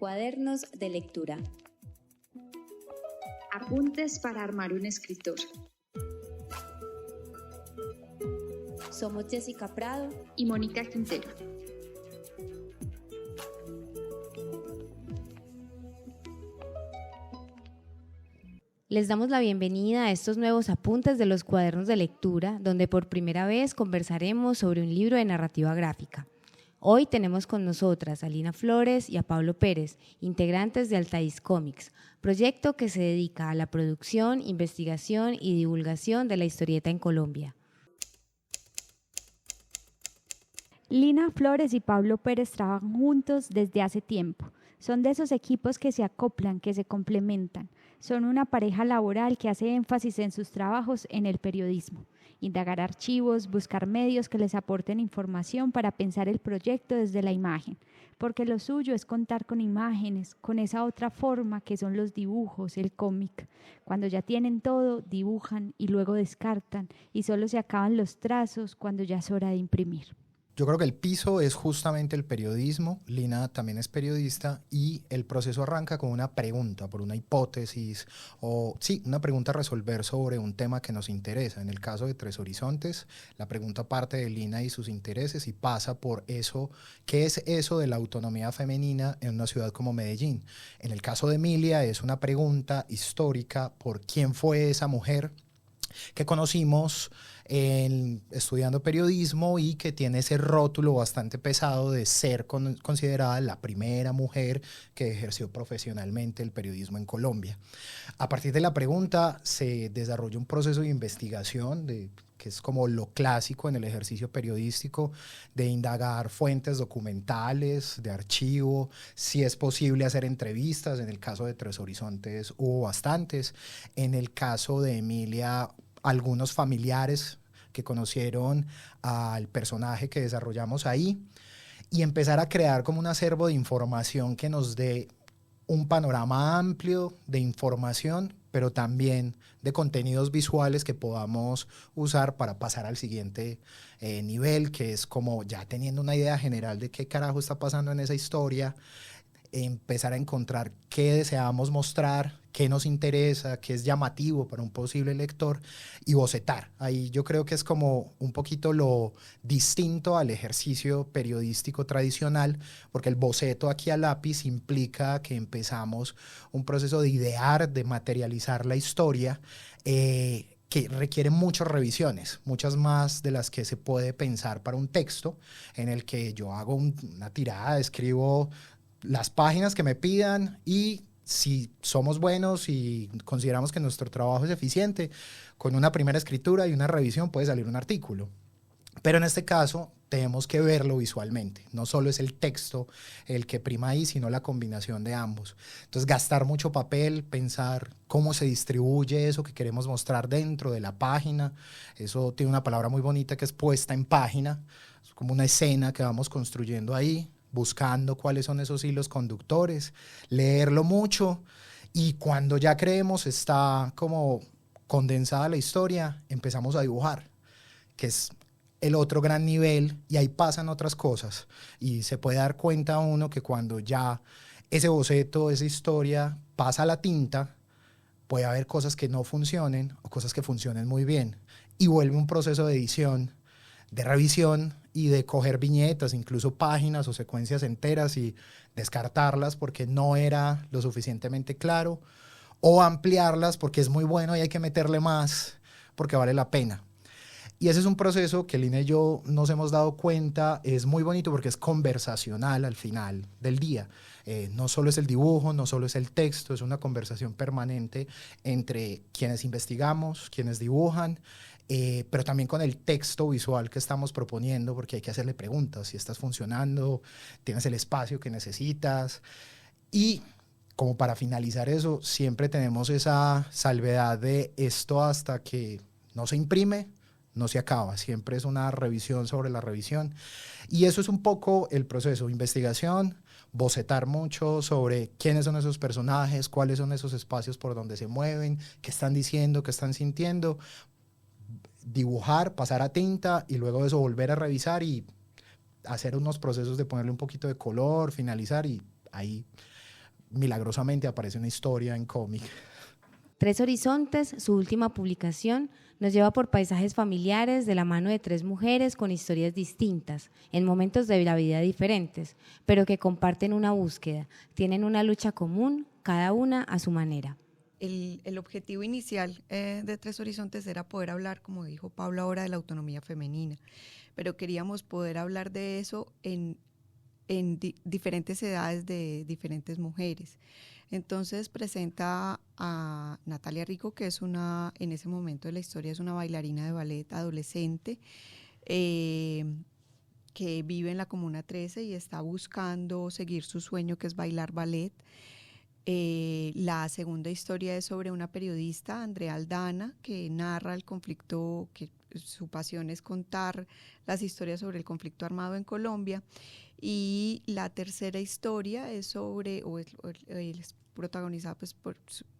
Cuadernos de lectura. Apuntes para armar un escritor. Somos Jessica Prado y Mónica Quintero. Les damos la bienvenida a estos nuevos apuntes de los cuadernos de lectura, donde por primera vez conversaremos sobre un libro de narrativa gráfica. Hoy tenemos con nosotras a Lina Flores y a Pablo Pérez, integrantes de Altaís Comics, proyecto que se dedica a la producción, investigación y divulgación de la historieta en Colombia. Lina Flores y Pablo Pérez trabajan juntos desde hace tiempo. Son de esos equipos que se acoplan, que se complementan. Son una pareja laboral que hace énfasis en sus trabajos en el periodismo. Indagar archivos, buscar medios que les aporten información para pensar el proyecto desde la imagen. Porque lo suyo es contar con imágenes, con esa otra forma que son los dibujos, el cómic. Cuando ya tienen todo, dibujan y luego descartan y solo se acaban los trazos cuando ya es hora de imprimir. Yo creo que el piso es justamente el periodismo. Lina también es periodista y el proceso arranca con una pregunta, por una hipótesis o sí, una pregunta a resolver sobre un tema que nos interesa. En el caso de Tres Horizontes, la pregunta parte de Lina y sus intereses y pasa por eso, ¿qué es eso de la autonomía femenina en una ciudad como Medellín? En el caso de Emilia es una pregunta histórica por quién fue esa mujer que conocimos estudiando periodismo y que tiene ese rótulo bastante pesado de ser considerada la primera mujer que ejerció profesionalmente el periodismo en Colombia. A partir de la pregunta se desarrolla un proceso de investigación que es como lo clásico en el ejercicio periodístico, de indagar fuentes documentales, de archivo, si es posible hacer entrevistas. En el caso de Tres Horizontes hubo bastantes. En el caso de Emilia, algunos familiares que conocieron al personaje que desarrollamos ahí y empezar a crear como un acervo de información que nos dé un panorama amplio de información, pero también de contenidos visuales que podamos usar para pasar al siguiente nivel, que es como ya teniendo una idea general de qué carajo está pasando en esa historia, empezar a encontrar qué deseamos mostrar, qué nos interesa, qué es llamativo para un posible lector y bocetar. Ahí yo creo que es como un poquito lo distinto al ejercicio periodístico tradicional, porque el boceto aquí a lápiz implica que empezamos un proceso de idear, de materializar la historia, que requiere muchas revisiones, muchas más de las que se puede pensar para un texto en el que yo hago una tirada, escribo las páginas que me pidan y si somos buenos y consideramos que nuestro trabajo es eficiente, con una primera escritura y una revisión puede salir un artículo. Pero en este caso tenemos que verlo visualmente. No solo es el texto el que prima ahí, sino la combinación de ambos. Entonces gastar mucho papel, pensar cómo se distribuye eso que queremos mostrar dentro de la página. Eso tiene una palabra muy bonita que es puesta en página. Es como una escena que vamos construyendo ahí, buscando cuáles son esos hilos conductores, leerlo mucho y cuando ya creemos está como condensada la historia, empezamos a dibujar, que es el otro gran nivel y ahí pasan otras cosas y se puede dar cuenta uno que cuando ya ese boceto, esa historia pasa a la tinta, puede haber cosas que no funcionen o cosas que funcionen muy bien y vuelve un proceso de edición, de revisión y de coger viñetas, incluso páginas o secuencias enteras y descartarlas porque no era lo suficientemente claro o ampliarlas porque es muy bueno y hay que meterle más porque vale la pena. Y ese es un proceso que Lina y yo nos hemos dado cuenta, es muy bonito porque es conversacional al final del día. No solo es el dibujo, no solo es el texto, es una conversación permanente entre quienes investigamos, quienes dibujan, pero también con el texto visual que estamos proponiendo, porque hay que hacerle preguntas, si estás funcionando, tienes el espacio que necesitas. Y como para finalizar eso, siempre tenemos esa salvedad de esto hasta que no se imprime, no se acaba, siempre es una revisión sobre la revisión. Y eso es un poco el proceso, investigación, bocetar mucho sobre quiénes son esos personajes, cuáles son esos espacios por donde se mueven, qué están diciendo, qué están sintiendo, dibujar, pasar a tinta y luego de eso volver a revisar y hacer unos procesos de ponerle un poquito de color, finalizar y ahí milagrosamente aparece una historia en cómic. Tres Horizontes, su última publicación, nos lleva por paisajes familiares de la mano de tres mujeres con historias distintas, en momentos de la vida diferentes, pero que comparten una búsqueda, tienen una lucha común, cada una a su manera. El objetivo inicial de Tres Horizontes era poder hablar, como dijo Pablo ahora, de la autonomía femenina, pero queríamos poder hablar de eso en diferentes edades de diferentes mujeres. Entonces presenta a Natalia Rico, que es en ese momento de la historia es una bailarina de ballet adolescente que vive en la Comuna 13 y está buscando seguir su sueño, que es bailar ballet. La segunda historia es sobre una periodista, Andrea Aldana, que narra el conflicto, que su pasión es contar las historias sobre el conflicto armado en Colombia. Y la tercera historia es es protagonizada pues,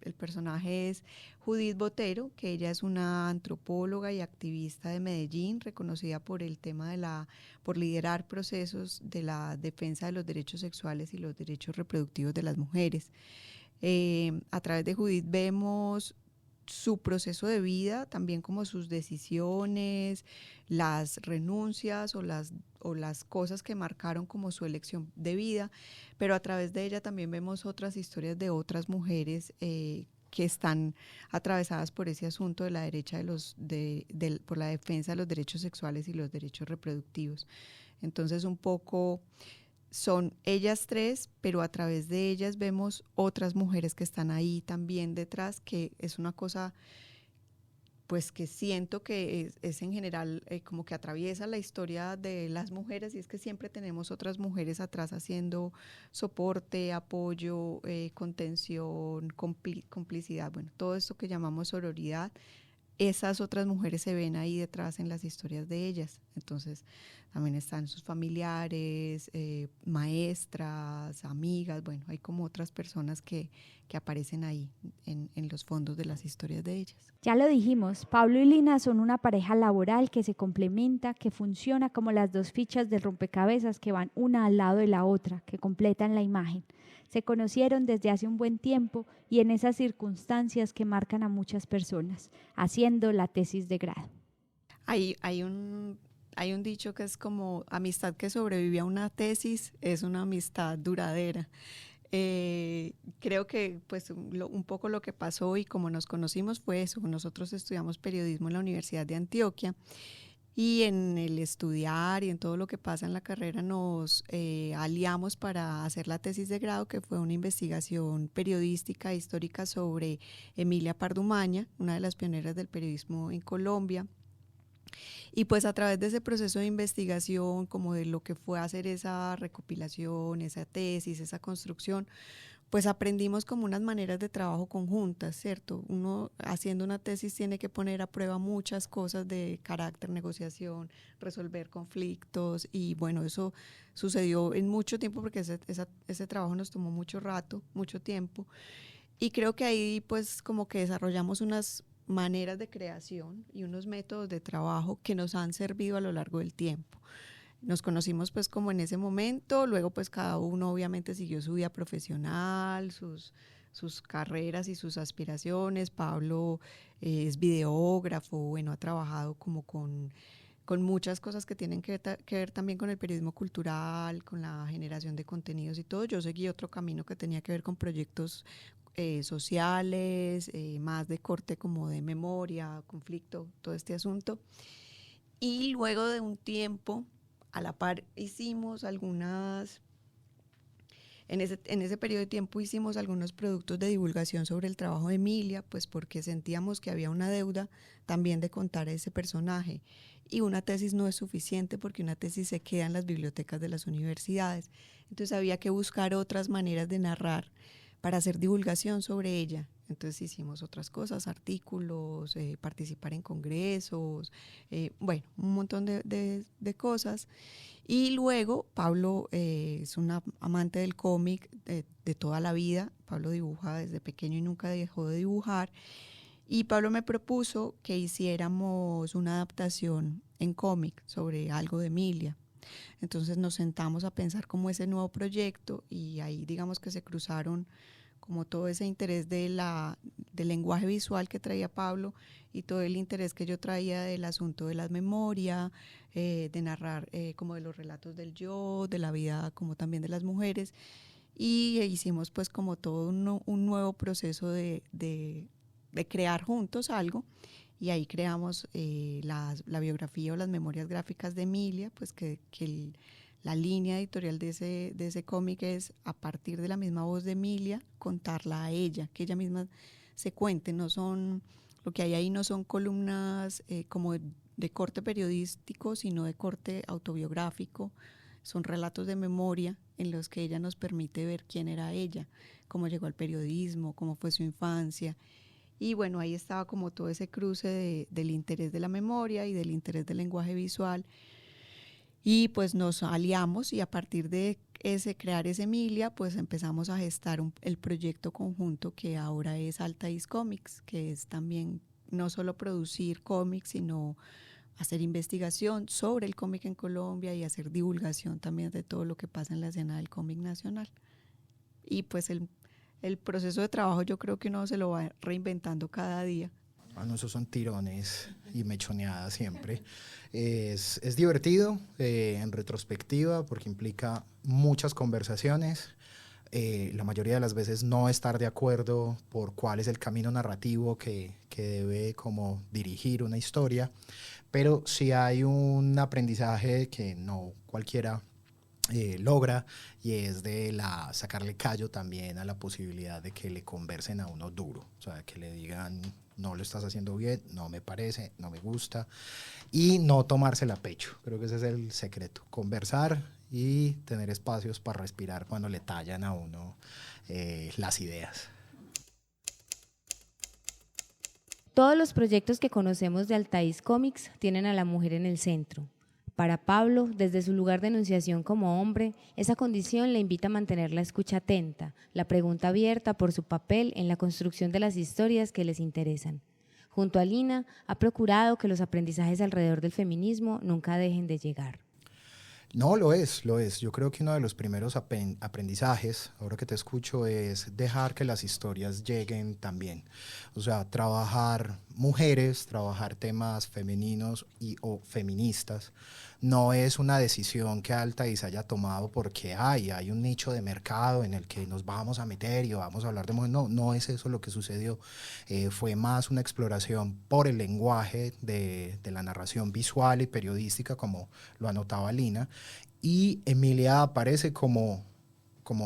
el personaje es Judith Botero, que ella es una antropóloga y activista de Medellín, reconocida por el tema por liderar procesos de la defensa de los derechos sexuales y los derechos reproductivos de las mujeres. A través de Judith vemos su proceso de vida, también como sus decisiones, las renuncias o las cosas que marcaron como su elección de vida, pero a través de ella también vemos otras historias de otras mujeres que están atravesadas por ese asunto de la derecha por la defensa de los derechos sexuales y los derechos reproductivos. Entonces un poco son ellas tres, pero a través de ellas vemos otras mujeres que están ahí también detrás, que es una cosa pues que siento que es en general como que atraviesa la historia de las mujeres, y es que siempre tenemos otras mujeres atrás haciendo soporte, apoyo, contención, complicidad, bueno, todo esto que llamamos sororidad. Esas otras mujeres se ven ahí detrás en las historias de ellas. Entonces también están sus familiares, maestras, amigas, bueno, hay como otras personas que aparecen ahí en los fondos de las historias de ellas. Ya lo dijimos, Pablo y Lina son una pareja laboral que se complementa, que funciona como las dos fichas del rompecabezas que van una al lado de la otra, que completan la imagen. Se conocieron desde hace un buen tiempo y en esas circunstancias que marcan a muchas personas, haciendo la tesis de grado. Hay un dicho que es como amistad que sobrevive a una tesis es una amistad duradera. Creo que pues un poco lo que pasó y como nos conocimos fue eso. Nosotros estudiamos periodismo en la Universidad de Antioquia y en el estudiar y en todo lo que pasa en la carrera nos aliamos para hacer la tesis de grado, que fue una investigación periodística e histórica sobre Emilia Pardo Umaña, una de las pioneras del periodismo en Colombia. Y pues a través de ese proceso de investigación, como de lo que fue hacer esa recopilación, esa tesis, esa construcción, pues aprendimos como unas maneras de trabajo conjuntas, ¿cierto? Uno haciendo una tesis tiene que poner a prueba muchas cosas de carácter, negociación, resolver conflictos, y bueno, eso sucedió en mucho tiempo porque ese trabajo nos tomó mucho rato, mucho tiempo, y creo que ahí pues como que desarrollamos unas maneras de creación y unos métodos de trabajo que nos han servido a lo largo del tiempo. Nos conocimos pues como en ese momento, luego pues cada uno obviamente siguió su vida profesional, sus carreras y sus aspiraciones. Pablo es videógrafo, bueno, ha trabajado como con muchas cosas que tienen que ver también con el periodismo cultural, con la generación de contenidos y todo. Yo seguí otro camino que tenía que ver con proyectos sociales, más de corte como de memoria, conflicto, todo este asunto. Y luego de un tiempo, a la par hicimos en ese periodo de tiempo hicimos algunos productos de divulgación sobre el trabajo de Emilia, pues porque sentíamos que había una deuda también de contar a ese personaje. Y una tesis no es suficiente porque una tesis se queda en las bibliotecas de las universidades. Entonces había que buscar otras maneras de narrar para hacer divulgación sobre ella. Entonces hicimos otras cosas, artículos, participar en congresos, bueno, un montón de cosas. Y luego Pablo es un amante del cómic de toda la vida. Pablo dibuja desde pequeño y nunca dejó de dibujar. Y Pablo me propuso que hiciéramos una adaptación en cómic sobre algo de Emilia. Entonces nos sentamos a pensar como ese nuevo proyecto y ahí digamos que se cruzaron como todo ese interés del lenguaje visual que traía Pablo y todo el interés que yo traía del asunto de la memoria, de narrar como de los relatos del yo, de la vida como también de las mujeres, y hicimos pues como todo un nuevo proceso de crear juntos algo, y ahí creamos la biografía o las memorias gráficas de Emilia, pues la línea editorial de ese cómic es, a partir de la misma voz de Emilia, contarla a ella, que ella misma se cuente. Lo que hay ahí no son columnas como de corte periodístico, sino de corte autobiográfico. Son relatos de memoria en los que ella nos permite ver quién era ella, cómo llegó al periodismo, cómo fue su infancia. Y bueno, ahí estaba como todo ese cruce del interés de la memoria y del interés del lenguaje visual. Y pues nos aliamos y a partir de crear ese Emilia, pues empezamos a gestar el proyecto conjunto que ahora es Altaís Comics, que es también no solo producir cómics, sino hacer investigación sobre el cómic en Colombia y hacer divulgación también de todo lo que pasa en la escena del cómic nacional. Y pues el proceso de trabajo yo creo que uno se lo va reinventando cada día. Bueno, esos son tirones y mechoneadas siempre. Es divertido en retrospectiva porque implica muchas conversaciones. La mayoría de las veces no estar de acuerdo por cuál es el camino narrativo que debe como dirigir una historia, pero sí hay un aprendizaje que no cualquiera logra, y es de sacarle callo también a la posibilidad de que le conversen a uno duro, o sea, que le digan no lo estás haciendo bien, no me parece, no me gusta, y no tomársela a pecho. Creo que ese es el secreto, conversar y tener espacios para respirar cuando le tallan a uno las ideas. Todos los proyectos que conocemos de Altaís Comics tienen a la mujer en el centro. Para Pablo, desde su lugar de enunciación como hombre, esa condición le invita a mantener la escucha atenta, la pregunta abierta por su papel en la construcción de las historias que les interesan. Junto a Lina, ha procurado que los aprendizajes alrededor del feminismo nunca dejen de llegar. No, lo es. Yo creo que uno de los primeros aprendizajes, ahora que te escucho, es dejar que las historias lleguen también. O sea, trabajar mujeres, trabajar temas femeninos o feministas, no es una decisión que Altaís haya tomado porque hay un nicho de mercado en el que nos vamos a meter y vamos a hablar de mujeres. No es eso lo que sucedió. Fue más una exploración por el lenguaje de la narración visual y periodística, como lo anotaba Lina, y Emilia aparece como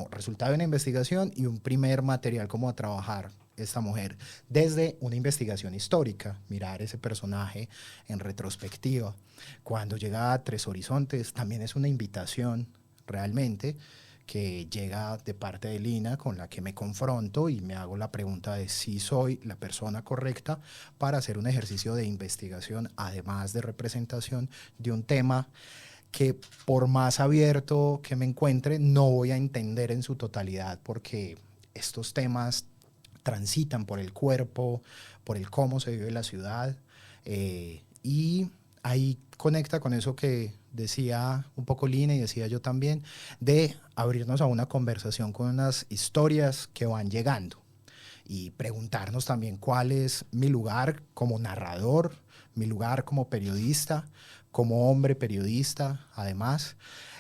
resultado de una investigación y un primer material como a trabajar esta mujer desde una investigación histórica, mirar ese personaje en retrospectiva. Cuando llega a Tres Horizontes también es una invitación realmente que llega de parte de Lina, con la que me confronto y me hago la pregunta de si soy la persona correcta para hacer un ejercicio de investigación, además de representación de un tema que, por más abierto que me encuentre, no voy a entender en su totalidad, porque estos temas transitan por el cuerpo, por el cómo se vive la ciudad, y ahí conecta con eso que decía un poco Lina y decía yo también, de abrirnos a una conversación con unas historias que van llegando y preguntarnos también cuál es mi lugar como narrador, mi lugar como periodista, como hombre periodista, además.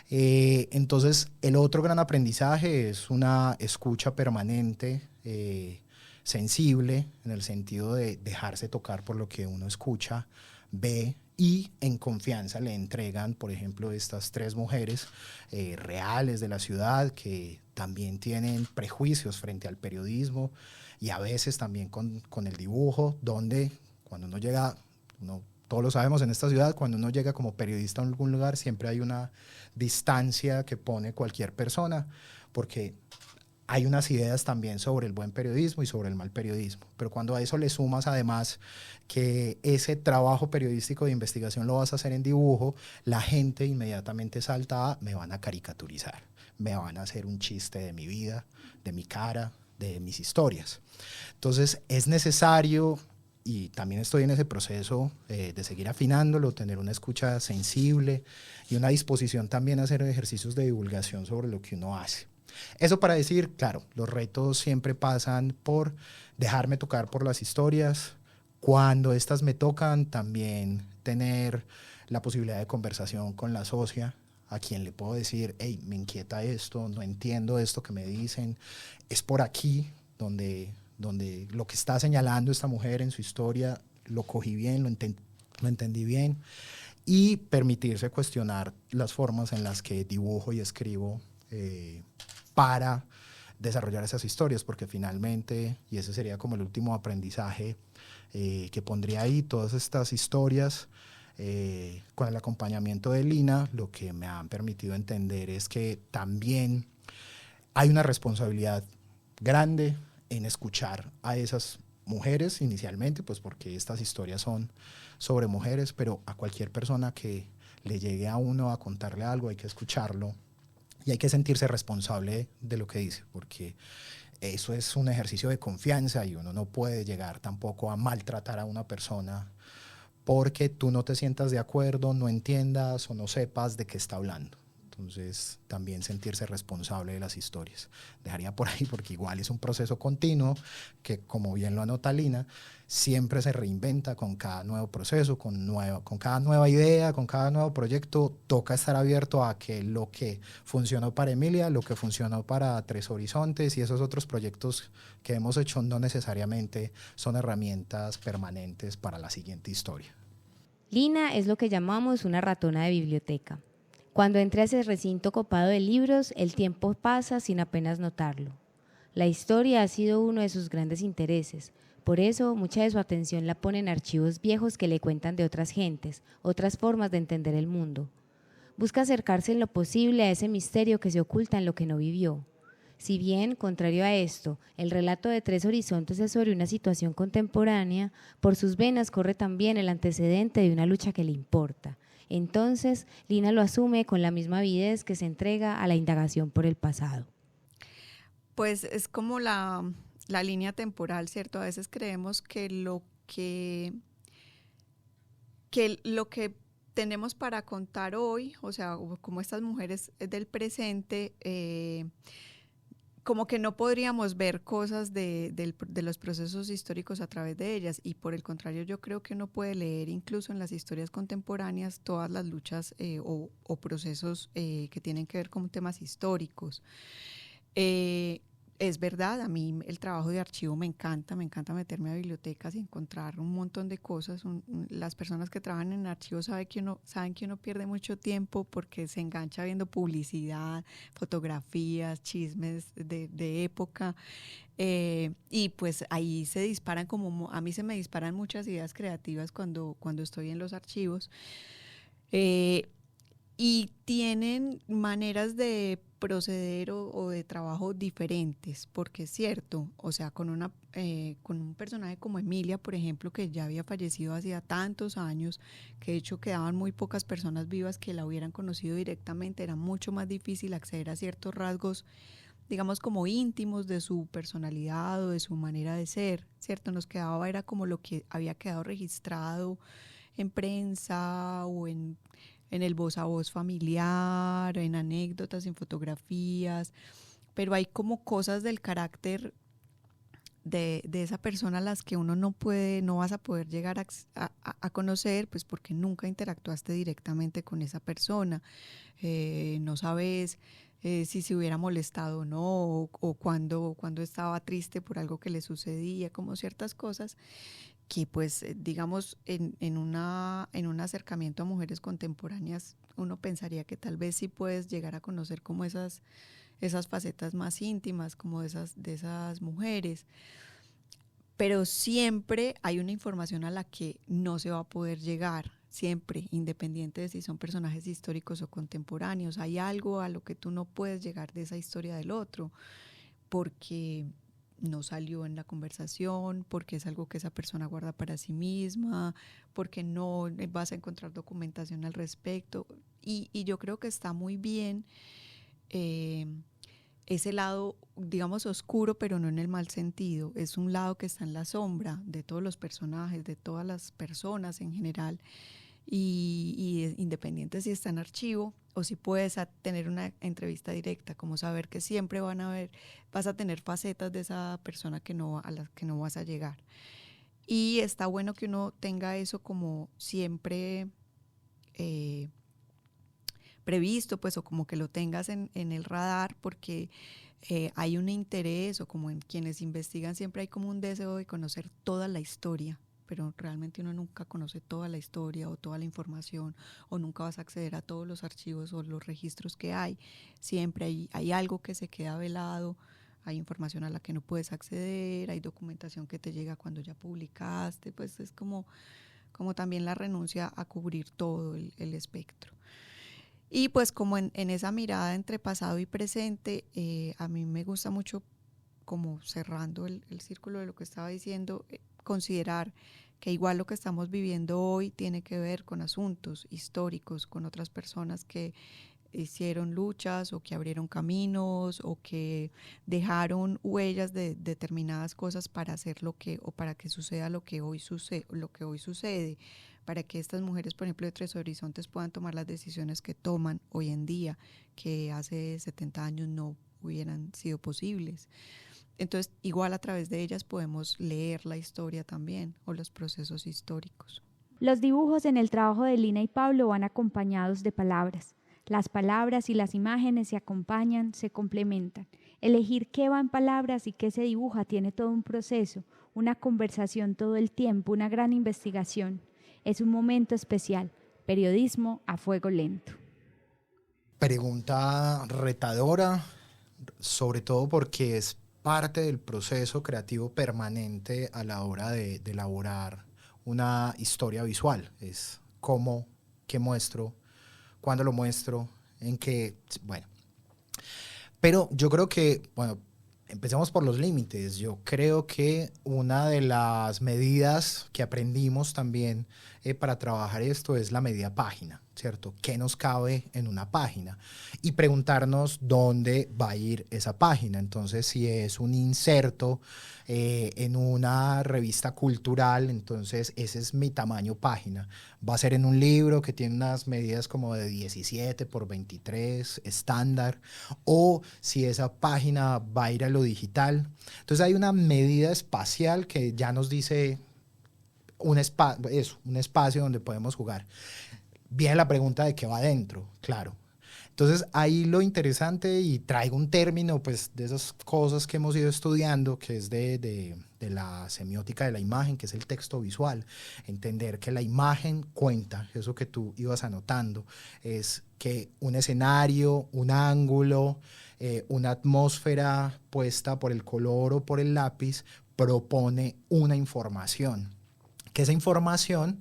Entonces, el otro gran aprendizaje es una escucha permanente, sensible, en el sentido de dejarse tocar por lo que uno escucha, ve, y en confianza le entregan, por ejemplo, estas tres mujeres reales de la ciudad, que también tienen prejuicios frente al periodismo y a veces también con el dibujo, donde cuando uno llega, todos lo sabemos en esta ciudad, cuando uno llega como periodista a algún lugar siempre hay una distancia que pone cualquier persona, porque hay unas ideas también sobre el buen periodismo y sobre el mal periodismo, pero cuando a eso le sumas además que ese trabajo periodístico de investigación lo vas a hacer en dibujo, la gente inmediatamente salta a: me van a caricaturizar, me van a hacer un chiste de mi vida, de mi cara, de mis historias. Entonces es necesario y también estoy en ese proceso de seguir afinándolo, tener una escucha sensible y una disposición también a hacer ejercicios de divulgación sobre lo que uno hace. Eso para decir, claro, los retos siempre pasan por dejarme tocar por las historias. Cuando estas me tocan, también tener la posibilidad de conversación con la socia, a quien le puedo decir, hey, me inquieta esto, no entiendo esto que me dicen, es por aquí donde lo que está señalando esta mujer en su historia lo cogí bien, lo entendí bien, y permitirse cuestionar las formas en las que dibujo y escribo para desarrollar esas historias, porque finalmente, y ese sería como el último aprendizaje que pondría ahí, todas estas historias con el acompañamiento de Lina, lo que me han permitido entender es que también hay una responsabilidad grande en escuchar a esas mujeres inicialmente, pues porque estas historias son sobre mujeres, pero a cualquier persona que le llegue a uno a contarle algo hay que escucharlo y hay que sentirse responsable de lo que dice, porque eso es un ejercicio de confianza y uno no puede llegar tampoco a maltratar a una persona porque tú no te sientas de acuerdo, no entiendas o no sepas de qué está hablando. Entonces, también sentirse responsable de las historias. Dejaría por ahí porque igual es un proceso continuo que, como bien lo anota Lina, siempre se reinventa con cada nuevo proceso, con cada nueva idea, con cada nuevo proyecto. Toca estar abierto a que lo que funcionó para Emilia, lo que funcionó para Tres Horizontes y esos otros proyectos que hemos hecho no necesariamente son herramientas permanentes para la siguiente historia. Lina es lo que llamamos una ratona de biblioteca. Cuando entra a ese recinto copado de libros, el tiempo pasa sin apenas notarlo. La historia ha sido uno de sus grandes intereses, por eso mucha de su atención la pone en archivos viejos que le cuentan de otras gentes, otras formas de entender el mundo. Busca acercarse en lo posible a ese misterio que se oculta en lo que no vivió. Si bien, contrario a esto, el relato de Tres Horizontes es sobre una situación contemporánea, por sus venas corre también el antecedente de una lucha que le importa. Entonces, Lina lo asume con la misma avidez que se entrega a la indagación por el pasado. Pues es como la línea temporal, ¿cierto? A veces creemos que lo que tenemos para contar hoy, o sea, como estas mujeres del presente, como que no podríamos ver cosas de los procesos históricos a través de ellas, y por el contrario yo creo que uno puede leer incluso en las historias contemporáneas todas las luchas o procesos que tienen que ver con temas históricos. Es verdad, a mí el trabajo de archivo me encanta meterme a bibliotecas y encontrar un montón de cosas. Las personas que trabajan en archivo saben que uno pierde mucho tiempo porque se engancha viendo publicidad, fotografías, chismes de época, y pues ahí se disparan a mí se me disparan muchas ideas creativas cuando estoy en los archivos. Y tienen maneras de proceder o de trabajo diferentes, porque es cierto, o sea, con un personaje como Emilia, por ejemplo, que ya había fallecido hacía tantos años, que de hecho quedaban muy pocas personas vivas que la hubieran conocido directamente, era mucho más difícil acceder a ciertos rasgos, digamos, como íntimos de su personalidad o de su manera de ser, ¿cierto? Nos quedaba, era como lo que había quedado registrado en prensa o en el voz a voz familiar, en anécdotas, en fotografías, pero hay como cosas del carácter de esa persona a las que uno no vas a poder llegar a conocer, pues porque nunca interactuaste directamente con esa persona, no sabes si se hubiera molestado o no, o cuando estaba triste por algo que le sucedía, como ciertas cosas que pues digamos en un acercamiento a mujeres contemporáneas uno pensaría que tal vez sí puedes llegar a conocer como esas facetas más íntimas como de esas mujeres, pero siempre hay una información a la que no se va a poder llegar, siempre, independiente de si son personajes históricos o contemporáneos, hay algo a lo que tú no puedes llegar de esa historia del otro, porque no salió en la conversación, porque es algo que esa persona guarda para sí misma, porque no vas a encontrar documentación al respecto. Y yo creo que está muy bien ese lado, digamos, oscuro, pero no en el mal sentido. Es un lado que está en la sombra de todos los personajes, de todas las personas en general. Y independiente si está en archivo o si puedes tener una entrevista directa, como saber que siempre vas a tener facetas de esa persona a las que no vas a llegar. Y está bueno que uno tenga eso como siempre previsto, pues, o como que lo tengas en el radar, porque hay un interés, o como en quienes investigan siempre hay como un deseo de conocer toda la historia, pero realmente uno nunca conoce toda la historia o toda la información, o nunca vas a acceder a todos los archivos o los registros que hay. Siempre hay algo que se queda velado, hay información a la que no puedes acceder, hay documentación que te llega cuando ya publicaste, pues es como también la renuncia a cubrir todo el espectro. Y pues como en esa mirada entre pasado y presente, a mí me gusta mucho, como cerrando el círculo de lo que estaba diciendo, considerar que igual lo que estamos viviendo hoy tiene que ver con asuntos históricos, con otras personas que hicieron luchas o que abrieron caminos o que dejaron huellas de determinadas cosas para hacer para que suceda lo que hoy sucede, para que estas mujeres, por ejemplo, de Tres Horizontes puedan tomar las decisiones que toman hoy en día, que hace 70 años no hubieran sido posibles. Entonces, igual a través de ellas podemos leer la historia también, o los procesos históricos. Los dibujos en el trabajo de Lina y Pablo van acompañados de palabras. Las palabras y las imágenes se acompañan, se complementan. Elegir qué va en palabras y qué se dibuja tiene todo un proceso, una conversación todo el tiempo, una gran investigación. Es un momento especial, periodismo a fuego lento. Pregunta retadora, sobre todo porque es parte del proceso creativo permanente a la hora de elaborar una historia visual. Es cómo, qué muestro, cuándo lo muestro, en qué, bueno. Pero yo creo que, bueno, empecemos por los límites. Yo creo que una de las medidas que aprendimos también para trabajar esto es la medida página, ¿cierto? ¿Qué nos cabe en una página? Y preguntarnos dónde va a ir esa página. Entonces, si es un inserto en una revista cultural, entonces ese es mi tamaño página. Va a ser en un libro que tiene unas medidas como de 17 por 23 estándar, o si esa página va a ir a lo digital. Entonces hay una medida espacial que ya nos dice un espacio donde podemos jugar. Viene la pregunta de qué va adentro, claro. Entonces ahí lo interesante, y traigo un término pues de esas cosas que hemos ido estudiando, que es de la semiótica de la imagen, que es el texto visual. Entender que la imagen cuenta, eso que tú ibas anotando, es que un escenario, un ángulo, una atmósfera puesta por el color o por el lápiz propone una información, que esa información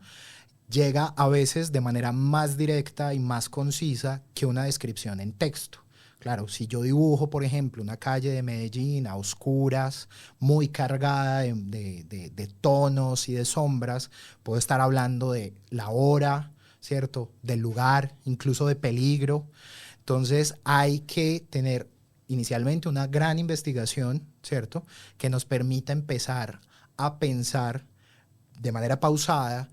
llega a veces de manera más directa y más concisa que una descripción en texto. Claro, si yo dibujo, por ejemplo, una calle de Medellín a oscuras, muy cargada de tonos y de sombras, puedo estar hablando de la hora, ¿cierto? Del lugar, incluso de peligro. Entonces hay que tener inicialmente una gran investigación, ¿cierto? Que nos permita empezar a pensar de manera pausada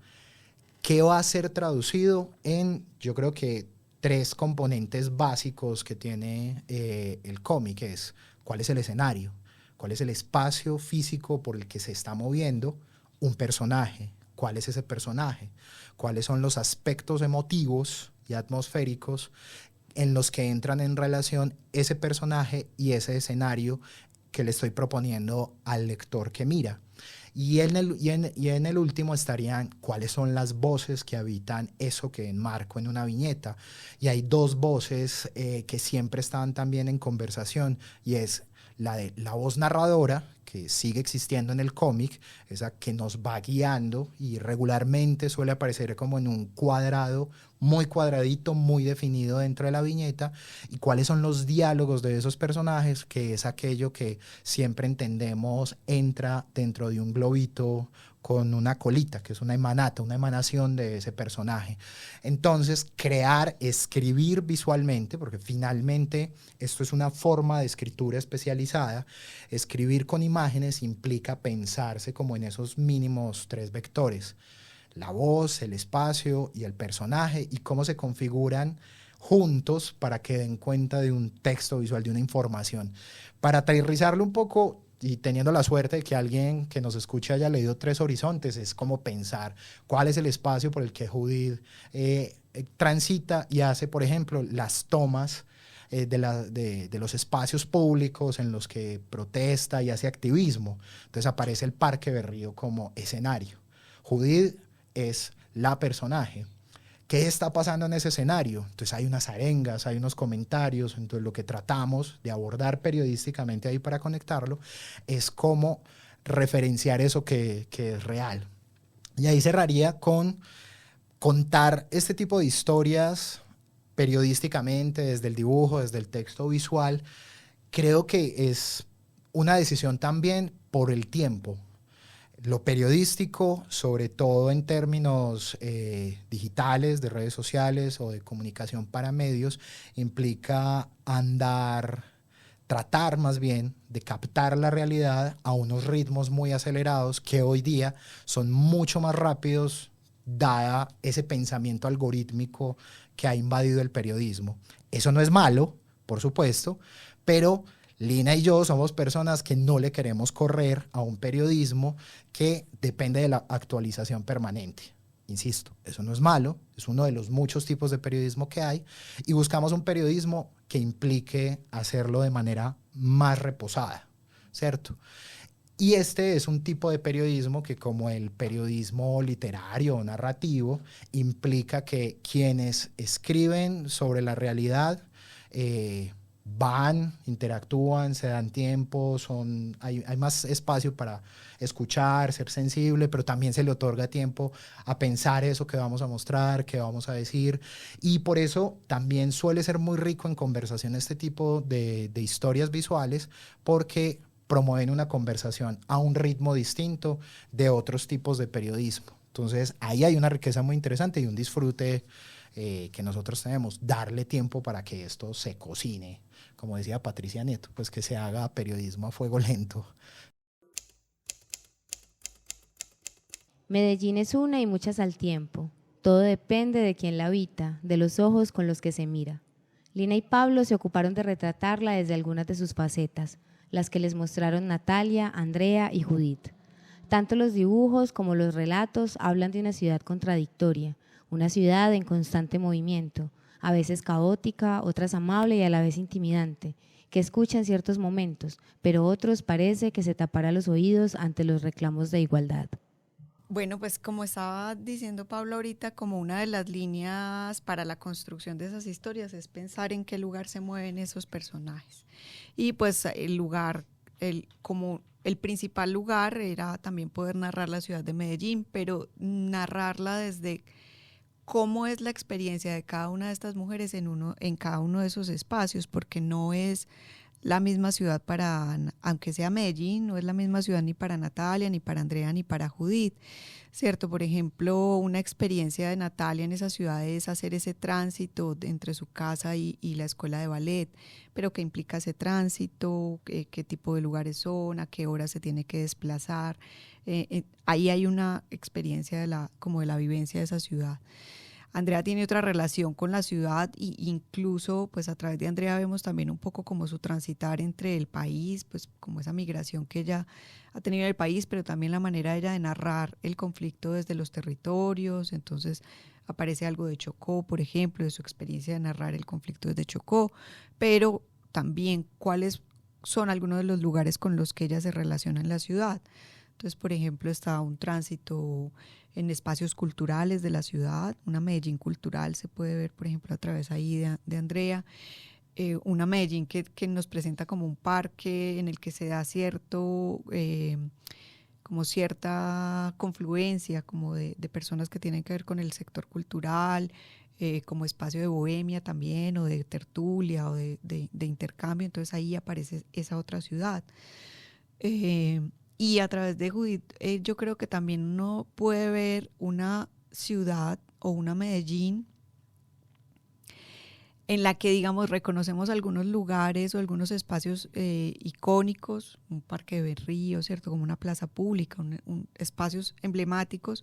qué va a ser traducido en, yo creo que 3 componentes básicos que tiene el cómic. Es cuál es el escenario, cuál es el espacio físico por el que se está moviendo un personaje, cuál es ese personaje, cuáles son los aspectos emotivos y atmosféricos en los que entran en relación ese personaje y ese escenario que le estoy proponiendo al lector que mira. Y en el último estarían cuáles son las voces que habitan eso que enmarco en una viñeta. Y hay 2 voces que siempre están también en conversación, y es la de la voz narradora, que sigue existiendo en el cómic, esa que nos va guiando y regularmente suele aparecer como en un cuadrado, muy cuadradito, muy definido dentro de la viñeta, y cuáles son los diálogos de esos personajes, que es aquello que siempre entendemos entra dentro de un globito con una colita, que es una emanata, una emanación de ese personaje. Entonces, crear, escribir visualmente, porque finalmente esto es una forma de escritura especializada, escribir con imágenes implica pensarse como en esos mínimos 3 vectores: la voz, el espacio y el personaje, y cómo se configuran juntos para que den cuenta de un texto visual, de una información. Para aterrizarlo un poco, y teniendo la suerte de que alguien que nos escuche haya leído Tres Horizontes, es como pensar cuál es el espacio por el que Judith transita y hace, por ejemplo, las tomas de los espacios públicos en los que protesta y hace activismo. Entonces aparece el Parque Berrío como escenario. Judith es la personaje. ¿Qué está pasando en ese escenario? Entonces hay unas arengas, hay unos comentarios. Entonces lo que tratamos de abordar periodísticamente ahí para conectarlo es cómo referenciar eso que es real. Y ahí cerraría con contar este tipo de historias periodísticamente, desde el dibujo, desde el texto visual. Creo que es una decisión también por el tiempo. Lo periodístico, sobre todo en términos digitales, de redes sociales o de comunicación para medios, implica tratar más bien de captar la realidad a unos ritmos muy acelerados que hoy día son mucho más rápidos, dada ese pensamiento algorítmico que ha invadido el periodismo. Eso no es malo, por supuesto, pero Lina y yo somos personas que no le queremos correr a un periodismo que depende de la actualización permanente. Insisto, eso no es malo, es uno de los muchos tipos de periodismo que hay, y buscamos un periodismo que implique hacerlo de manera más reposada, ¿cierto? Y este es un tipo de periodismo que, como el periodismo literario o narrativo, implica que quienes escriben sobre la realidad van, interactúan, se dan tiempo, hay más espacio para escuchar, ser sensible, pero también se le otorga tiempo a pensar eso que vamos a mostrar, que vamos a decir, y por eso también suele ser muy rico en conversación este tipo de historias visuales, porque promueven una conversación a un ritmo distinto de otros tipos de periodismo. Entonces ahí hay una riqueza muy interesante y un disfrute que nosotros tenemos, darle tiempo para que esto se cocine, como decía Patricia Nieto, pues que se haga periodismo a fuego lento. Medellín es una y muchas al tiempo. Todo depende de quien la habita, de los ojos con los que se mira. Lina y Pablo se ocuparon de retratarla desde algunas de sus facetas, las que les mostraron Natalia, Andrea y Judith. Tanto los dibujos como los relatos hablan de una ciudad contradictoria, una ciudad en constante movimiento, a veces caótica, otras amable y a la vez intimidante, que escucha en ciertos momentos, pero otros parece que se tapara los oídos ante los reclamos de igualdad. Bueno, pues como estaba diciendo Pablo ahorita, como una de las líneas para la construcción de esas historias es pensar en qué lugar se mueven esos personajes. Y pues el lugar, como el principal lugar era también poder narrar la ciudad de Medellín, pero narrarla desde cómo es la experiencia de cada una de estas mujeres en cada uno de esos espacios, porque no es la misma ciudad aunque sea Medellín, no es la misma ciudad ni para Natalia, ni para Andrea, ni para Judith, ¿cierto? Por ejemplo, una experiencia de Natalia en esa ciudad es hacer ese tránsito entre su casa y la escuela de ballet, pero ¿qué implica ese tránsito? ¿Qué tipo de lugares son? ¿A qué hora se tiene que desplazar? Ahí hay una experiencia como de la vivencia de esa ciudad. Andrea tiene otra relación con la ciudad e incluso pues a través de Andrea vemos también un poco como su transitar entre el país, pues como esa migración que ella ha tenido en el país, pero también la manera de ella de narrar el conflicto desde los territorios. Entonces aparece algo de Chocó, por ejemplo, de su experiencia de narrar el conflicto desde Chocó, pero también cuáles son algunos de los lugares con los que ella se relaciona en la ciudad. Entonces, por ejemplo, está un tránsito en espacios culturales de la ciudad, una Medellín cultural se puede ver, por ejemplo, a través ahí de Andrea, una Medellín que nos presenta como un parque en el que se da como cierta confluencia como de personas que tienen que ver con el sector cultural, como espacio de bohemia también, o de tertulia, o de intercambio. Entonces ahí aparece esa otra ciudad. Y a través de Judith, yo creo que también uno puede ver una ciudad o una Medellín en la que, digamos, reconocemos algunos lugares o algunos espacios icónicos, un parque de Berrío, ¿cierto? Como una plaza pública, espacios emblemáticos,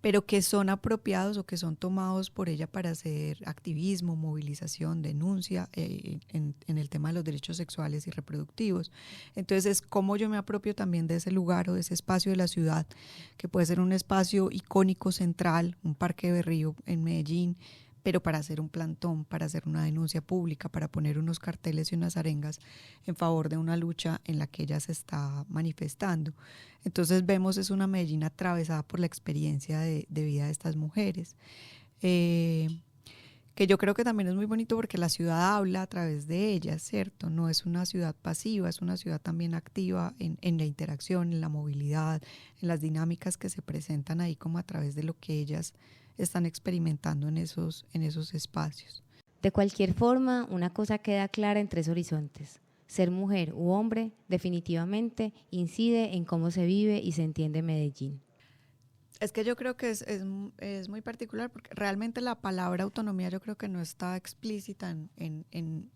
pero que son apropiados o que son tomados por ella para hacer activismo, movilización, denuncia en el tema de los derechos sexuales y reproductivos. Entonces es cómo yo me apropio también de ese lugar o de ese espacio de la ciudad, que puede ser un espacio icónico central, un parque de Berrío en Medellín, pero para hacer un plantón, para hacer una denuncia pública, para poner unos carteles y unas arengas en favor de una lucha en la que ella se está manifestando. Entonces vemos es una Medellín atravesada por la experiencia de vida de estas mujeres, que yo creo que también es muy bonito porque la ciudad habla a través de ellas, ¿cierto? No es una ciudad pasiva, es una ciudad también activa en la interacción, en la movilidad, en las dinámicas que se presentan ahí como a través de lo que ellas están experimentando en esos espacios. De cualquier forma, una cosa queda clara en Tres Horizontes. Ser mujer u hombre definitivamente incide en cómo se vive y se entiende Medellín. Es que yo creo que es muy particular porque realmente la palabra autonomía yo creo que no está explícita en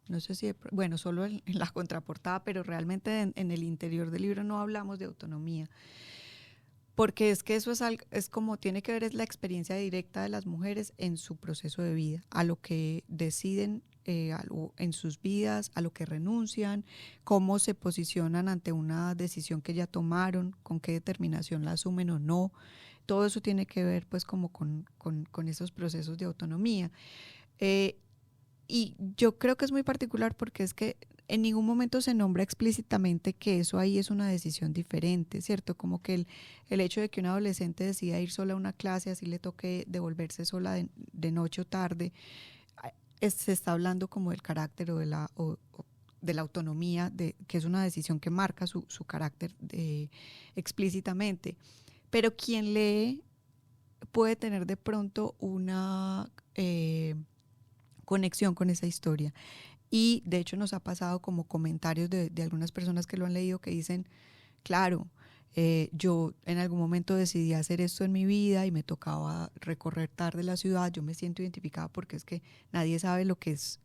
no sé si, bueno, solo en la contraportada, pero realmente en el interior del libro no hablamos de autonomía. Porque es que eso es como tiene que ver es la experiencia directa de las mujeres en su proceso de vida, a lo que deciden en sus vidas, a lo que renuncian, cómo se posicionan ante una decisión que ya tomaron, con qué determinación la asumen o no. Todo eso tiene que ver pues como con esos procesos de autonomía. Y yo creo que es muy particular porque es que en ningún momento se nombra explícitamente que eso ahí es una decisión diferente, ¿cierto? Como que el hecho de que una adolescente decida ir sola a una clase, así le toque devolverse sola de noche o tarde, se está hablando como del carácter o de la autonomía, que es una decisión que marca su carácter explícitamente. Pero quien lee puede tener de pronto una conexión con esa historia. Y de hecho nos ha pasado como comentarios de algunas personas que lo han leído que dicen, claro, yo en algún momento decidí hacer esto en mi vida y me tocaba recorrer tarde la ciudad, yo me siento identificada porque es que nadie sabe lo que es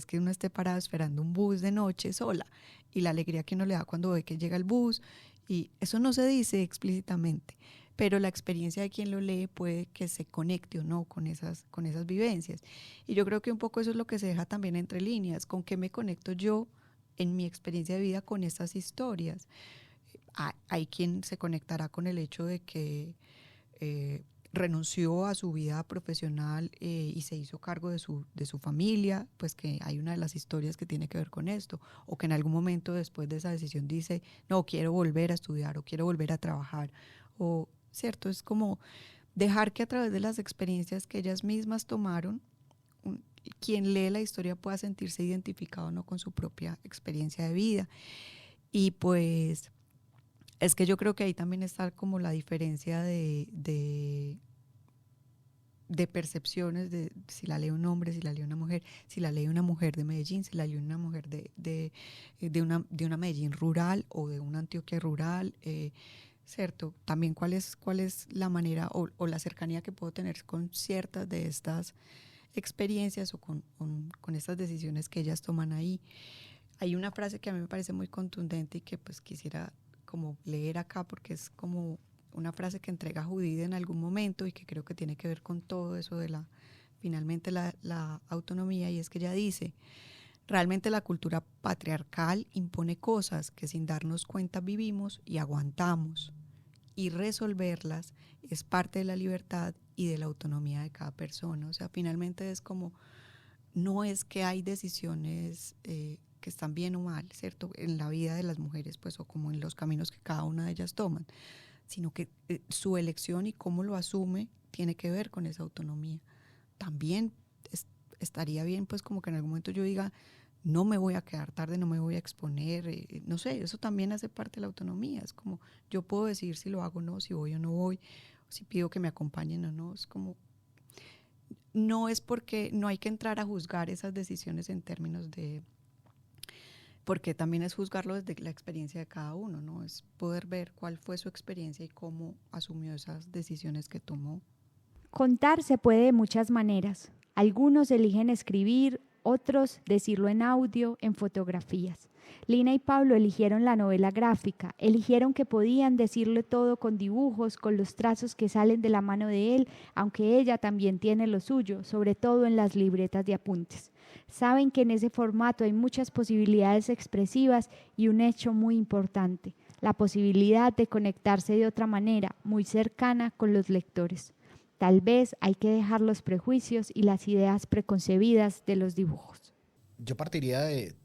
que uno esté parado esperando un bus de noche sola y la alegría que uno le da cuando ve que llega el bus, y eso no se dice explícitamente, pero la experiencia de quien lo lee puede que se conecte o no con esas vivencias. Y yo creo que un poco eso es lo que se deja también entre líneas, con qué me conecto yo en mi experiencia de vida con estas historias. Hay quien se conectará con el hecho de que renunció a su vida profesional y se hizo cargo de su familia, pues que hay una de las historias que tiene que ver con esto, o que en algún momento después de esa decisión dice, no, quiero volver a estudiar o quiero volver a trabajar, o cierto, es como dejar que a través de las experiencias que ellas mismas tomaron, quien lee la historia pueda sentirse identificado no con su propia experiencia de vida. Y pues es que yo creo que ahí también está como la diferencia de percepciones de si la lee un hombre, si la lee una mujer, si la lee una mujer de Medellín, si la lee una mujer de una Medellín rural o de una Antioquia rural, ¿cierto? También cuál es la manera o la cercanía que puedo tener con ciertas de estas experiencias o con estas decisiones que ellas toman ahí. Hay una frase que a mí me parece muy contundente y que pues quisiera como leer acá porque es como una frase que entrega Judith en algún momento y que creo que tiene que ver con todo eso de finalmente la autonomía, y es que ella dice: realmente la cultura patriarcal impone cosas que sin darnos cuenta vivimos y aguantamos, y resolverlas es parte de la libertad y de la autonomía de cada persona. O sea, finalmente es como, no es que hay decisiones que están bien o mal, ¿cierto?, en la vida de las mujeres, pues, o como en los caminos que cada una de ellas toman, sino que su elección y cómo lo asume tiene que ver con esa autonomía. También estaría bien, pues, como que en algún momento yo diga, no me voy a quedar tarde, no me voy a exponer, no sé, eso también hace parte de la autonomía. Es como, yo puedo decidir si lo hago o no, si voy o no voy, si pido que me acompañen o no. Es como, no es porque no hay que entrar a juzgar esas decisiones en términos de porque también es juzgarlo desde la experiencia de cada uno, ¿no? Es poder ver cuál fue su experiencia y cómo asumió esas decisiones que tomó. Contar se puede de muchas maneras. Algunos eligen escribir, otros decirlo en audio, en fotografías. Lina y Pablo eligieron la novela gráfica, eligieron que podían decirle todo con dibujos, con los trazos que salen de la mano de él, aunque ella también tiene lo suyo, sobre todo en las libretas de apuntes. Saben que en ese formato hay muchas posibilidades expresivas y un hecho muy importante, la posibilidad de conectarse de otra manera, muy cercana con los lectores. Tal vez hay que dejar los prejuicios y las ideas preconcebidas de los dibujos. Yo partiría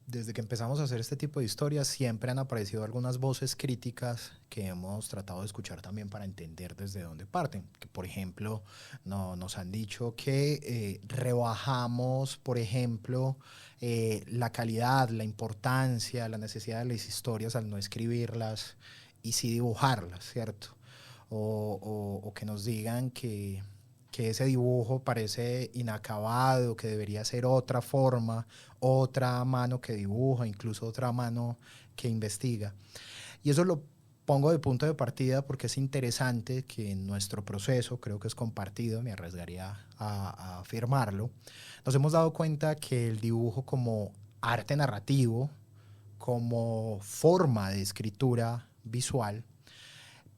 desde que empezamos a hacer este tipo de historias, siempre han aparecido algunas voces críticas que hemos tratado de escuchar también para entender desde dónde parten. Que, por ejemplo, nos han dicho que rebajamos, por ejemplo, la calidad, la importancia, la necesidad de las historias al no escribirlas y sí dibujarlas, ¿cierto? O que nos digan que ese dibujo parece inacabado, que debería ser otra forma, otra mano que dibuja, incluso otra mano que investiga. Y eso lo pongo de punto de partida porque es interesante que en nuestro proceso, creo que es compartido, me arriesgaría a afirmarlo, nos hemos dado cuenta que el dibujo como arte narrativo, como forma de escritura visual,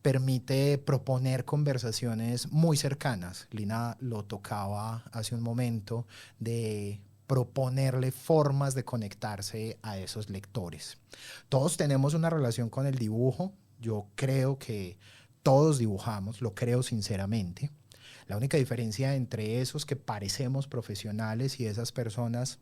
permite proponer conversaciones muy cercanas. Lina lo tocaba hace un momento, de proponerle formas de conectarse a esos lectores. Todos tenemos una relación con el dibujo. Yo creo que todos dibujamos, lo creo sinceramente. La única diferencia entre esos que parecemos profesionales y esas personas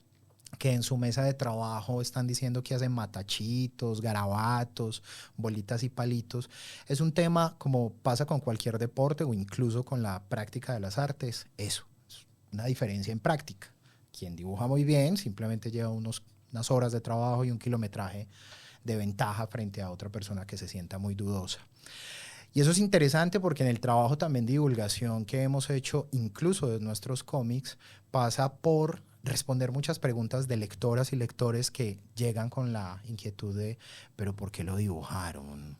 que en su mesa de trabajo están diciendo que hacen matachitos, garabatos, bolitas y palitos, es un tema, como pasa con cualquier deporte o incluso con la práctica de las artes, eso, es una diferencia en práctica. Quien dibuja muy bien simplemente lleva unas horas de trabajo y un kilometraje de ventaja frente a otra persona que se sienta muy dudosa. Y eso es interesante porque en el trabajo también de divulgación que hemos hecho, incluso de nuestros cómics, pasa por responder muchas preguntas de lectoras y lectores que llegan con la inquietud de, pero ¿por qué lo dibujaron?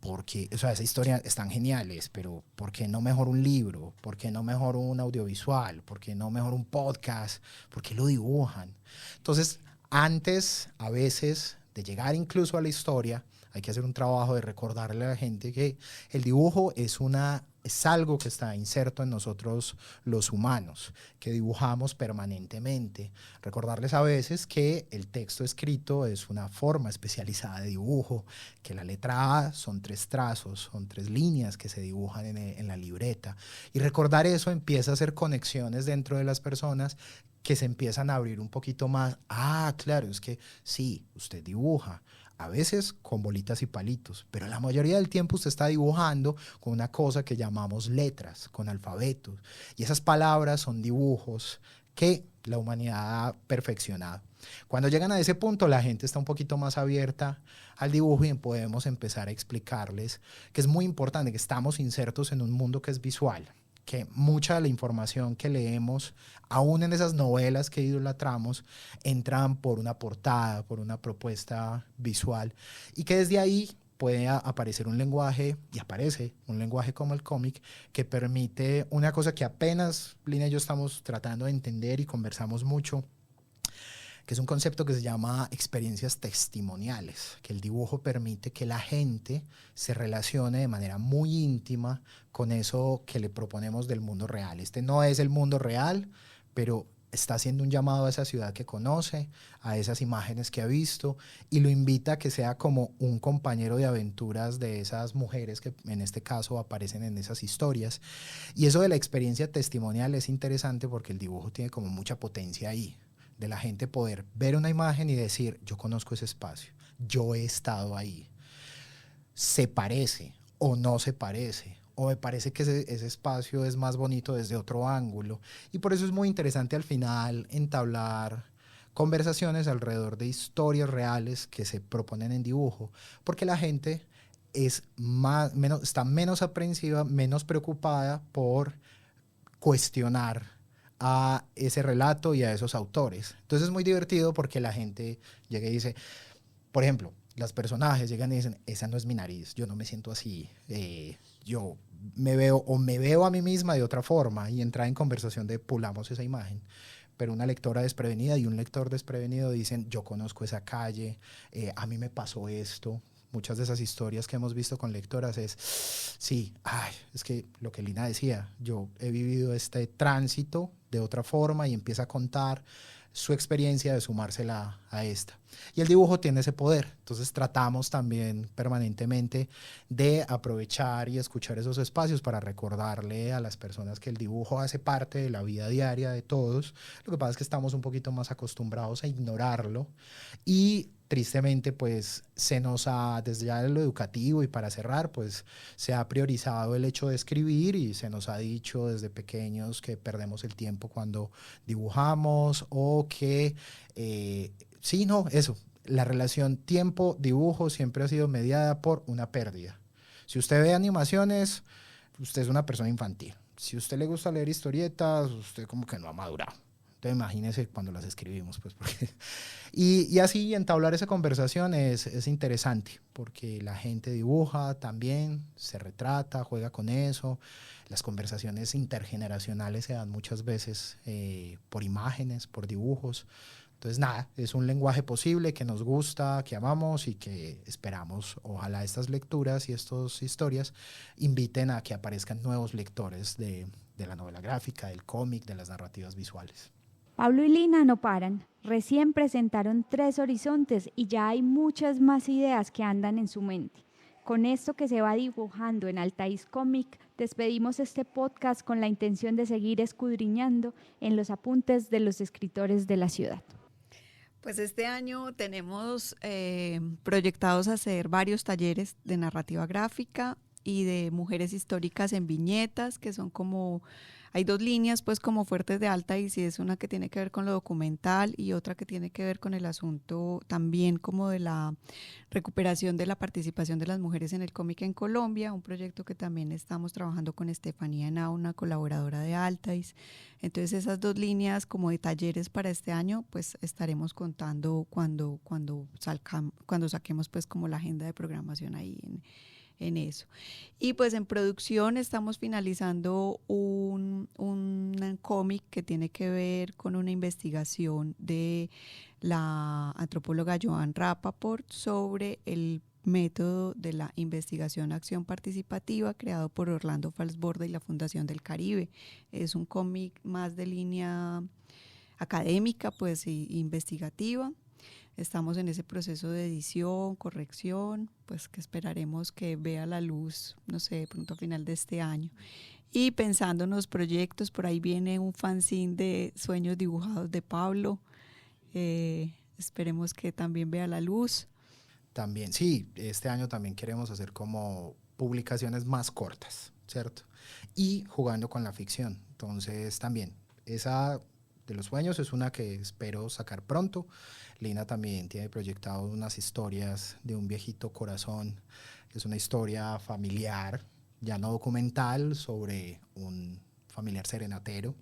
Porque, o sea, esa historia están geniales, pero ¿por qué no mejor un libro? ¿Por qué no mejor un audiovisual? ¿Por qué no mejor un podcast? ¿Por qué lo dibujan? Entonces, antes, a veces, de llegar incluso a la historia, hay que hacer un trabajo de recordarle a la gente que el dibujo es algo que está inserto en nosotros los humanos, que dibujamos permanentemente. Recordarles a veces que el texto escrito es una forma especializada de dibujo, que la letra A son 3 trazos, son 3 líneas que se dibujan en la libreta. Y recordar eso empieza a hacer conexiones dentro de las personas que se empiezan a abrir un poquito más. Ah, claro, es que sí, usted dibuja. A veces con bolitas y palitos, pero la mayoría del tiempo usted está dibujando con una cosa que llamamos letras, con alfabetos. Y esas palabras son dibujos que la humanidad ha perfeccionado. Cuando llegan a ese punto, la gente está un poquito más abierta al dibujo y podemos empezar a explicarles que es muy importante, que estamos insertos en un mundo que es visual, que mucha de la información que leemos, aún en esas novelas que idolatramos, entran por una portada, por una propuesta visual, y que desde ahí puede aparecer un lenguaje, y aparece un lenguaje como el cómic, que permite una cosa que apenas Lina y yo estamos tratando de entender y conversamos mucho, que es un concepto que se llama experiencias testimoniales, que el dibujo permite que la gente se relacione de manera muy íntima con eso que le proponemos del mundo real. Este no es el mundo real, pero está haciendo un llamado a esa ciudad que conoce, a esas imágenes que ha visto, y lo invita a que sea como un compañero de aventuras de esas mujeres que en este caso aparecen en esas historias. Y eso de la experiencia testimonial es interesante porque el dibujo tiene como mucha potencia ahí, de la gente poder ver una imagen y decir, yo conozco ese espacio, yo he estado ahí, se parece o no se parece, o me parece que ese espacio es más bonito desde otro ángulo. Y por eso es muy interesante al final entablar conversaciones alrededor de historias reales que se proponen en dibujo, porque la gente está menos aprensiva, menos preocupada por cuestionar a ese relato y a esos autores. Entonces es muy divertido porque la gente llega y dice, por ejemplo, los personajes llegan y dicen, esa no es mi nariz, yo no me siento así, yo me veo a mí misma de otra forma, y entrar en conversación de pulamos esa imagen. Pero una lectora desprevenida y un lector desprevenido dicen, yo conozco esa calle, a mí me pasó esto. Muchas de esas historias que hemos visto con lectoras es, sí, es que lo que Lina decía, yo he vivido este tránsito de otra forma, y empieza a contar su experiencia de sumársela a esta. Y el dibujo tiene ese poder, entonces tratamos también permanentemente de aprovechar y escuchar esos espacios para recordarle a las personas que el dibujo hace parte de la vida diaria de todos. Lo que pasa es que estamos un poquito más acostumbrados a ignorarlo, y tristemente pues se nos ha, desde ya en lo educativo y para cerrar, pues se ha priorizado el hecho de escribir, y se nos ha dicho desde pequeños que perdemos el tiempo cuando dibujamos, o que la relación tiempo-dibujo siempre ha sido mediada por una pérdida. Si usted ve animaciones, usted es una persona infantil. Si a usted le gusta leer historietas, usted como que no ha madurado. Entonces imagínese cuando las escribimos, pues, porque... y así entablar esa conversación es interesante, porque la gente dibuja también, se retrata, juega con eso. Las conversaciones intergeneracionales se dan muchas veces por imágenes, por dibujos. Entonces nada, es un lenguaje posible que nos gusta, que amamos, y que esperamos, ojalá estas lecturas y estas historias inviten a que aparezcan nuevos lectores de la novela gráfica, del cómic, de las narrativas visuales. Pablo y Lina no paran. Recién presentaron 3 horizontes y ya hay muchas más ideas que andan en su mente. Con esto que se va dibujando en Altaís Cómic, despedimos este podcast con la intención de seguir escudriñando en los apuntes de los escritores de la ciudad. Pues este año tenemos proyectados hacer varios talleres de narrativa gráfica y de mujeres históricas en viñetas, que son como, hay 2 líneas pues como fuertes de Altaís, y es una que tiene que ver con lo documental y otra que tiene que ver con el asunto también como de la recuperación de la participación de las mujeres en el cómic en Colombia, un proyecto que también estamos trabajando con Estefanía Henao, una colaboradora de Altaís. Entonces esas 2 líneas como de talleres para este año pues estaremos contando cuando saquemos pues como la agenda de programación ahí en eso. Y pues en producción estamos finalizando un cómic que tiene que ver con una investigación de la antropóloga Joan Rapaport sobre el método de la investigación acción participativa creado por Orlando Falsborda y la Fundación del Caribe. Es un cómic más de línea académica pues y investigativa. Estamos en ese proceso de edición, corrección, pues que esperaremos que vea la luz, no sé, de pronto a final de este año. Y pensando en los proyectos, por ahí viene un fanzine de sueños dibujados de Pablo. Esperemos que también vea la luz. También, sí, este año también queremos hacer como publicaciones más cortas, ¿cierto? Y jugando con la ficción. Entonces también, esa de los sueños es una que espero sacar pronto. Lina también tiene proyectado unas historias de un viejito corazón, que es una historia familiar, ya no documental, sobre un familiar serenatero.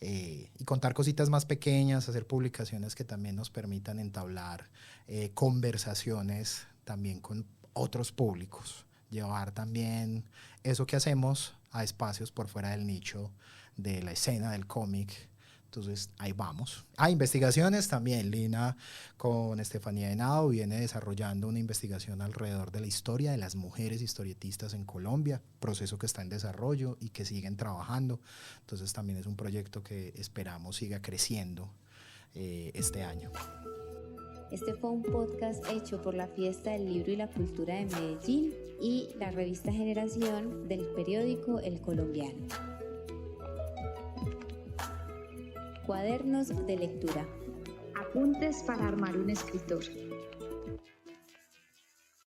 Y contar cositas más pequeñas, hacer publicaciones que también nos permitan entablar conversaciones también con otros públicos, llevar también eso que hacemos a espacios por fuera del nicho de la escena del cómic. Entonces ahí vamos. Investigaciones también. Lina con Estefanía Henao viene desarrollando una investigación alrededor de la historia de las mujeres historietistas en Colombia, proceso que está en desarrollo y que siguen trabajando. Entonces también es un proyecto que esperamos siga creciendo este año. Este fue un podcast hecho por la Fiesta del Libro y la Cultura de Medellín y la revista Generación del periódico El Colombiano. Cuadernos de lectura. Apuntes para armar un escritor.